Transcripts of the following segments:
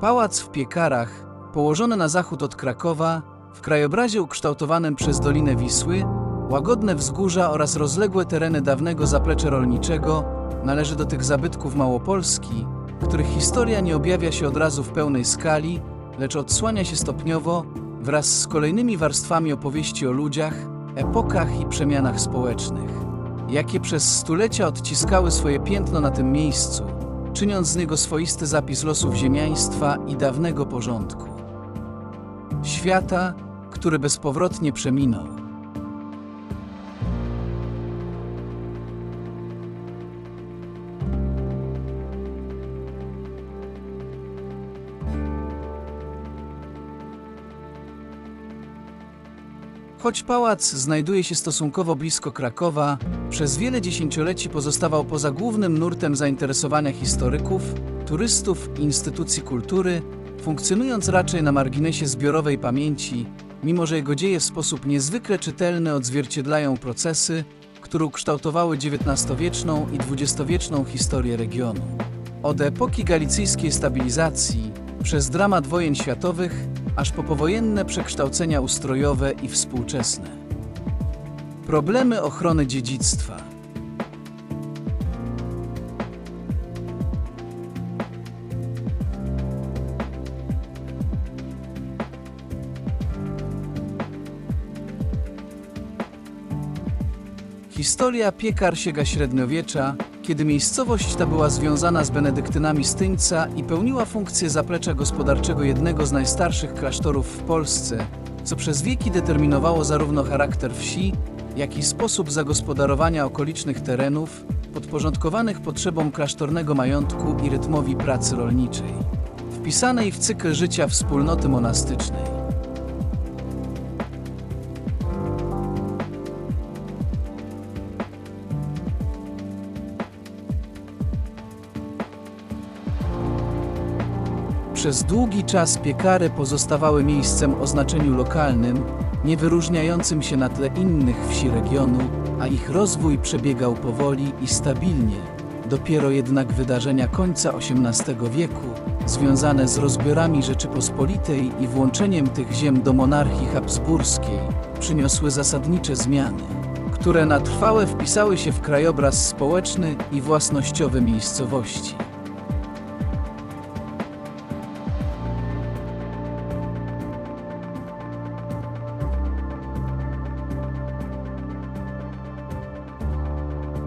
Pałac w Piekarach, położony na zachód od Krakowa, w krajobrazie ukształtowanym przez Dolinę Wisły, łagodne wzgórza oraz rozległe tereny dawnego zaplecza rolniczego, należy do tych zabytków Małopolski, których historia nie objawia się od razu w pełnej skali, lecz odsłania się stopniowo wraz z kolejnymi warstwami opowieści o ludziach, epokach i przemianach społecznych, jakie przez stulecia odciskały swoje piętno na tym miejscu, czyniąc z niego swoisty zapis losów ziemiaństwa i dawnego porządku. Świata, który bezpowrotnie przeminął. Choć pałac znajduje się stosunkowo blisko Krakowa, przez wiele dziesięcioleci pozostawał poza głównym nurtem zainteresowania historyków, turystów i instytucji kultury, funkcjonując raczej na marginesie zbiorowej pamięci, mimo że jego dzieje w sposób niezwykle czytelny odzwierciedlają procesy, które ukształtowały XIX-wieczną i XX-wieczną historię regionu. Od epoki galicyjskiej stabilizacji, przez dramat wojen światowych, aż po powojenne przekształcenia ustrojowe i współczesne. Problemy ochrony dziedzictwa. Historia Piekar sięga średniowiecza, kiedy miejscowość ta była związana z benedyktynami z Tyńca i pełniła funkcję zaplecza gospodarczego jednego z najstarszych klasztorów w Polsce, co przez wieki determinowało zarówno charakter wsi, jak i sposób zagospodarowania okolicznych terenów, podporządkowanych potrzebom klasztornego majątku i rytmowi pracy rolniczej, wpisanej w cykl życia wspólnoty monastycznej. Przez długi czas Piekary pozostawały miejscem o znaczeniu lokalnym, nie wyróżniającym się na tle innych wsi regionu, a ich rozwój przebiegał powoli i stabilnie. Dopiero jednak wydarzenia końca XVIII wieku, związane z rozbiorami Rzeczypospolitej i włączeniem tych ziem do monarchii habsburskiej, przyniosły zasadnicze zmiany, które na trwałe wpisały się w krajobraz społeczny i własnościowy miejscowości.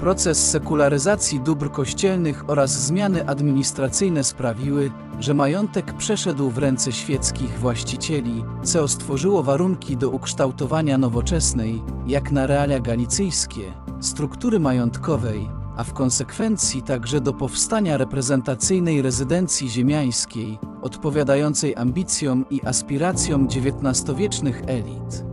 Proces sekularyzacji dóbr kościelnych oraz zmiany administracyjne sprawiły, że majątek przeszedł w ręce świeckich właścicieli, co stworzyło warunki do ukształtowania nowoczesnej, jak na realia galicyjskie, struktury majątkowej, a w konsekwencji także do powstania reprezentacyjnej rezydencji ziemiańskiej, odpowiadającej ambicjom i aspiracjom XIX-wiecznych elit.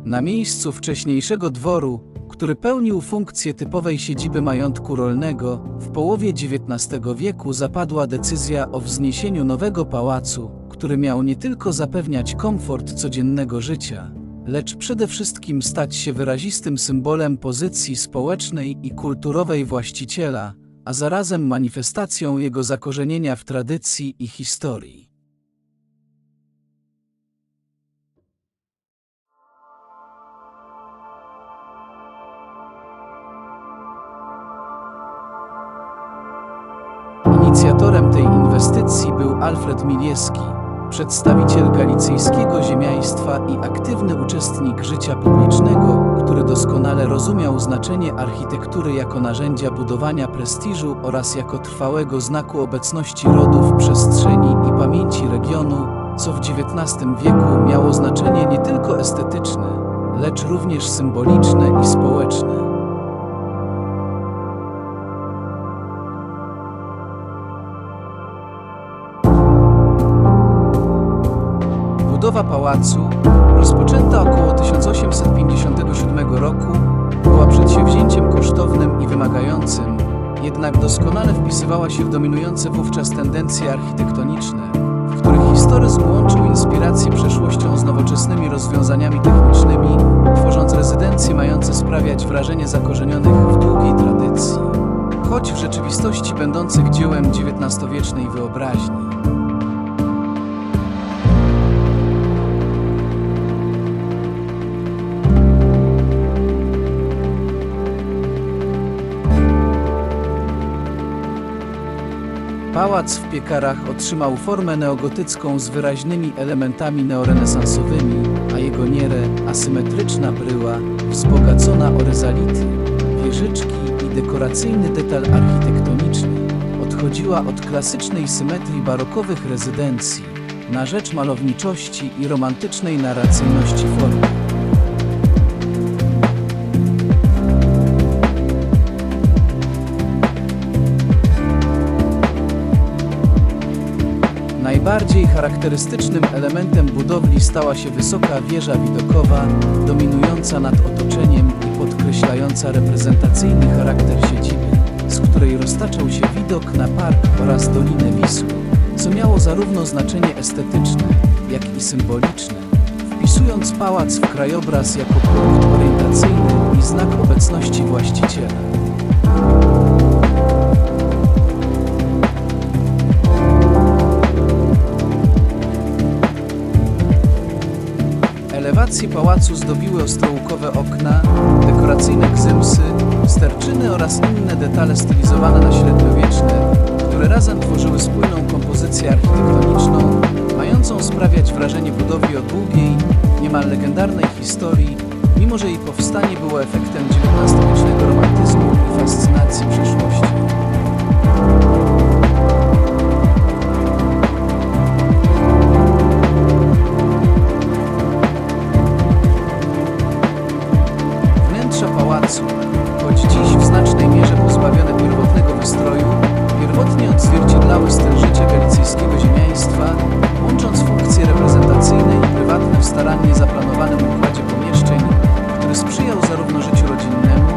Na miejscu wcześniejszego dworu, który pełnił funkcję typowej siedziby majątku rolnego, w połowie XIX wieku zapadła decyzja o wzniesieniu nowego pałacu, który miał nie tylko zapewniać komfort codziennego życia, lecz przede wszystkim stać się wyrazistym symbolem pozycji społecznej i kulturowej właściciela, a zarazem manifestacją jego zakorzenienia w tradycji i historii. Inicjatorem tej inwestycji był Alfred Milewski, przedstawiciel galicyjskiego ziemiaństwa i aktywny uczestnik życia publicznego, który doskonale rozumiał znaczenie architektury jako narzędzia budowania prestiżu oraz jako trwałego znaku obecności rodu w przestrzeni i pamięci regionu, co w XIX wieku miało znaczenie nie tylko estetyczne, lecz również symboliczne i społeczne. Budowa pałacu, rozpoczęta około 1857 roku, była przedsięwzięciem kosztownym i wymagającym, jednak doskonale wpisywała się w dominujące wówczas tendencje architektoniczne, w których historyzm łączył inspirację przeszłością z nowoczesnymi rozwiązaniami technicznymi, tworząc rezydencję dekoracje mające sprawiać wrażenie zakorzenionych w długiej tradycji, choć w rzeczywistości będących dziełem XIX-wiecznej wyobraźni. Pałac w Piekarach otrzymał formę neogotycką z wyraźnymi elementami neorenesansowymi, a jego asymetryczna bryła, wzbogacona o ryzality, wieżyczki i dekoracyjny detal architektoniczny, odchodziła od klasycznej symetrii barokowych rezydencji na rzecz malowniczości i romantycznej narracyjności formy. Najbardziej charakterystycznym elementem budowli stała się wysoka wieża widokowa, dominująca nad otoczeniem i podkreślająca reprezentacyjny charakter siedziby, z której roztaczał się widok na park oraz Dolinę Wisły, co miało zarówno znaczenie estetyczne, jak i symboliczne, wpisując pałac w krajobraz jako punkt orientacyjny i znak obecności właściciela. Elewacje pałacu zdobiły ostrołkowe okna, dekoracyjne gzymsy, sterczyny oraz inne detale stylizowane na średniowieczne, które razem tworzyły spójną kompozycję architektoniczną, mającą sprawiać wrażenie budowli o długiej, niemal legendarnej historii, mimo że jej powstanie było efektem XIX-wiecznego romantyzmu i fascynacji przeszłości. Pałacu, choć dziś w znacznej mierze pozbawione pierwotnego wystroju, pierwotnie odzwierciedlały styl życia galicyjskiego ziemiaństwa, łącząc funkcje reprezentacyjne i prywatne w starannie zaplanowanym układzie pomieszczeń, który sprzyjał zarówno życiu rodzinnemu,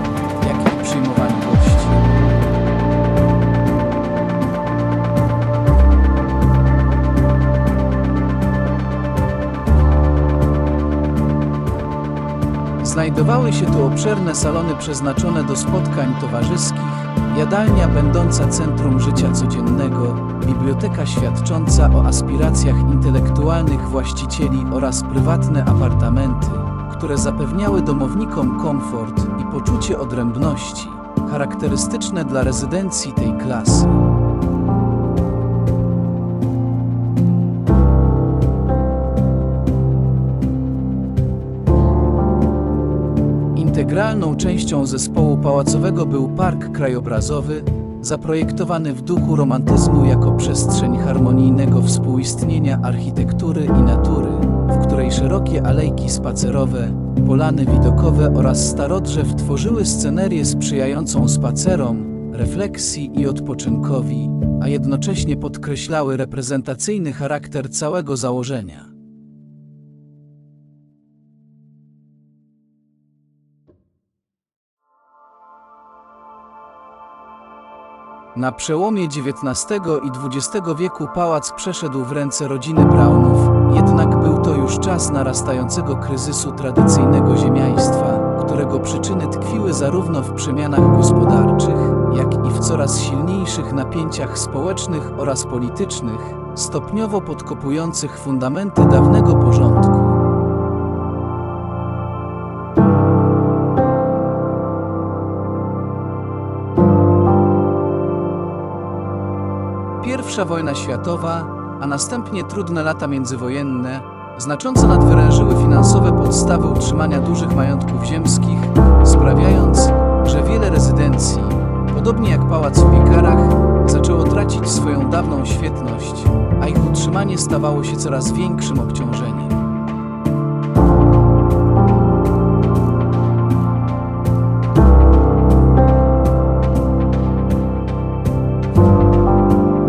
jak i przyjmowaniu gości. Znajdowały się tu obszerne salony przeznaczone do spotkań towarzyskich, jadalnia będąca centrum życia codziennego, biblioteka świadcząca o aspiracjach intelektualnych właścicieli oraz prywatne apartamenty, które zapewniały domownikom komfort i poczucie odrębności, charakterystyczne dla rezydencji tej klasy. Integralną częścią zespołu pałacowego był park krajobrazowy, zaprojektowany w duchu romantyzmu jako przestrzeń harmonijnego współistnienia architektury i natury, w której szerokie alejki spacerowe, polany widokowe oraz starodrzew tworzyły scenerię sprzyjającą spacerom, refleksji i odpoczynkowi, a jednocześnie podkreślały reprezentacyjny charakter całego założenia. Na przełomie XIX i XX wieku pałac przeszedł w ręce rodziny Braunów, jednak był to już czas narastającego kryzysu tradycyjnego ziemiaństwa, którego przyczyny tkwiły zarówno w przemianach gospodarczych, jak i w coraz silniejszych napięciach społecznych oraz politycznych, stopniowo podkopujących fundamenty dawnego porządku. I wojna światowa, a następnie trudne lata międzywojenne, znacząco nadwyrężyły finansowe podstawy utrzymania dużych majątków ziemskich, sprawiając, że wiele rezydencji, podobnie jak pałac w Piekarach, zaczęło tracić swoją dawną świetność, a ich utrzymanie stawało się coraz większym obciążeniem.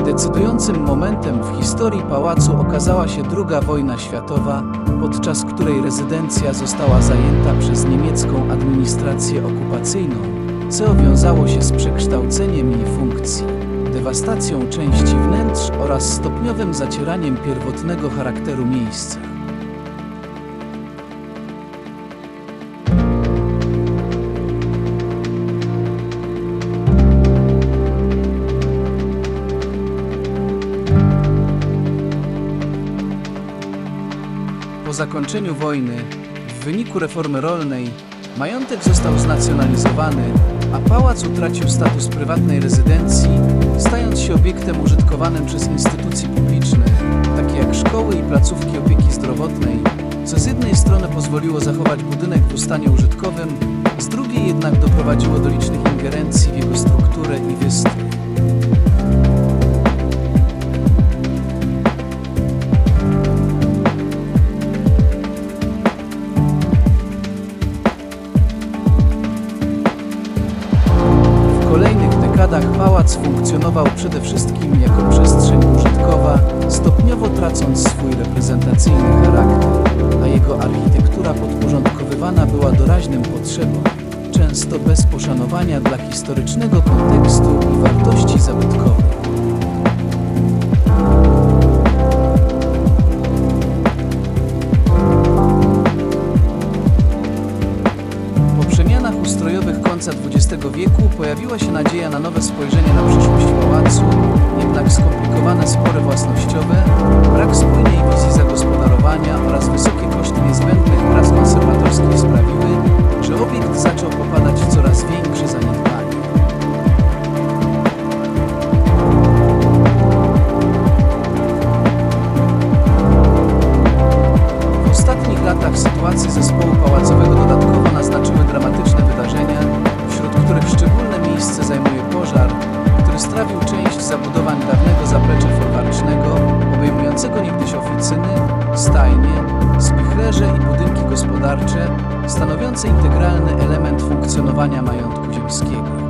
Decydującym momentem w historii pałacu okazała się II wojna światowa, podczas której rezydencja została zajęta przez niemiecką administrację okupacyjną, co wiązało się z przekształceniem jej funkcji, dewastacją części wnętrz oraz stopniowym zacieraniem pierwotnego charakteru miejsca. Po zakończeniu wojny, w wyniku reformy rolnej, majątek został znacjonalizowany, a pałac utracił status prywatnej rezydencji, stając się obiektem użytkowanym przez instytucje publiczne, takie jak szkoły i placówki opieki zdrowotnej, co z jednej strony pozwoliło zachować budynek w stanie użytkowym, z drugiej jednak doprowadziło do licznych ingerencji w jego strukturę i wystrój. W kolejnych dekadach pałac funkcjonował przede wszystkim jako przestrzeń użytkowa, stopniowo tracąc swój reprezentacyjny charakter, a jego architektura podporządkowywana była doraźnym potrzebom, często bez poszanowania dla historycznego kontekstu i wartości zabytkowych. Po przemianach ustrojowych końca XX wieku pojawiła się nadzieja na nowe spojrzenie na przyszłość pałacu, jednak skomplikowane spory własnościowe, brak spójnej wizji zagospodarowania oraz wysokie koszty niezbędnych prac konserwatorskich sprawiły, że obiekt zaczął popadać w coraz większe zaniedbanie. W ostatnich latach sytuację zespołu pałacowego dodatkowo naznaczyły dramatyczne wydarzenia, wśród których szczególne miejsce zajmuje pożar, który strawił część zabudowań dawnego zaplecza folwarcznego, obejmującego niegdyś oficyny, stajnie, spichlerze i budynki gospodarcze, stanowiące integralny element funkcjonowania majątku ziemskiego.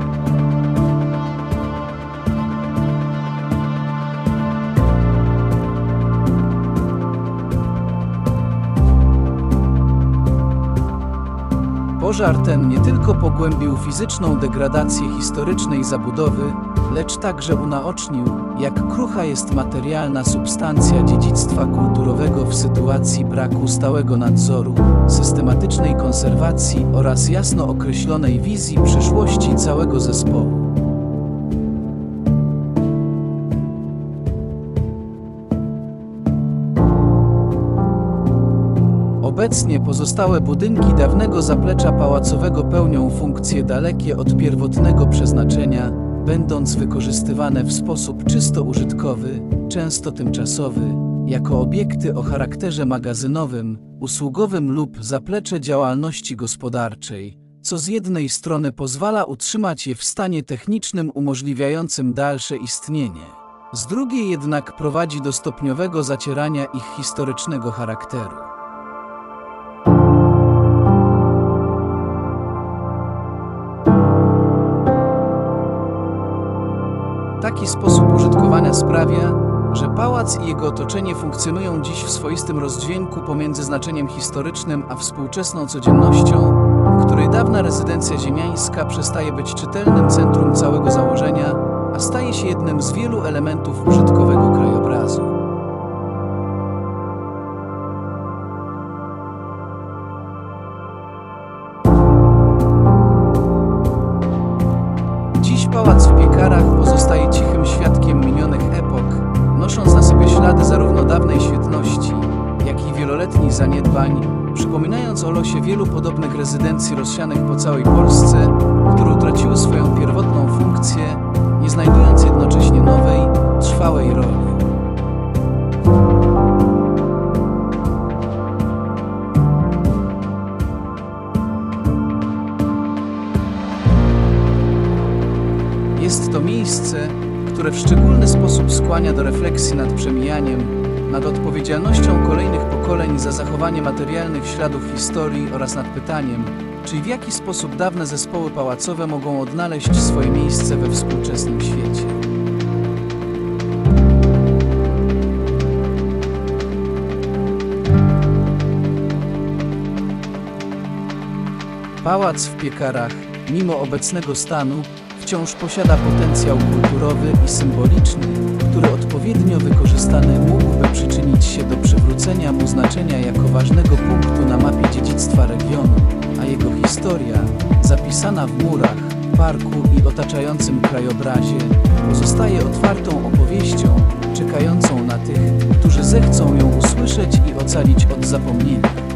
Pożar ten nie tylko pogłębił fizyczną degradację historycznej zabudowy, lecz także unaocznił, jak krucha jest materialna substancja dziedzictwa kulturowego w sytuacji braku stałego nadzoru, systematycznej konserwacji oraz jasno określonej wizji przyszłości całego zespołu. Obecnie pozostałe budynki dawnego zaplecza pałacowego pełnią funkcje dalekie od pierwotnego przeznaczenia, będąc wykorzystywane w sposób czysto użytkowy, często tymczasowy, jako obiekty o charakterze magazynowym, usługowym lub zaplecze działalności gospodarczej, co z jednej strony pozwala utrzymać je w stanie technicznym umożliwiającym dalsze istnienie, z drugiej jednak prowadzi do stopniowego zacierania ich historycznego charakteru. Taki sposób użytkowania sprawia, że pałac i jego otoczenie funkcjonują dziś w swoistym rozdźwięku pomiędzy znaczeniem historycznym a współczesną codziennością, w której dawna rezydencja ziemiańska przestaje być czytelnym centrum całego założenia, a staje się jednym z wielu elementów użytkowego krajobrazu. Dziś pałac w Piekarach pozostaje cichym świadkiem minionych epok, nosząc na sobie ślady zarówno dawnej świetności, jak i wieloletnich zaniedbań, przypominając o losie wielu podobnych rezydencji rozsianych po całej Polsce, które utraciły swoją pierwotną funkcję, nie znajdując jednocześnie nowej, trwałej roli. Jest to miejsce, które w szczególny sposób skłania do refleksji nad przemijaniem, nad odpowiedzialnością kolejnych pokoleń za zachowanie materialnych śladów historii oraz nad pytaniem, czy i w jaki sposób dawne zespoły pałacowe mogą odnaleźć swoje miejsce we współczesnym świecie. Pałac w Piekarach, mimo obecnego stanu, wciąż posiada potencjał kulturowy i symboliczny, który odpowiednio wykorzystany mógłby przyczynić się do przywrócenia mu znaczenia jako ważnego punktu na mapie dziedzictwa regionu, a jego historia, zapisana w murach, parku i otaczającym krajobrazie, pozostaje otwartą opowieścią, czekającą na tych, którzy zechcą ją usłyszeć i ocalić od zapomnienia.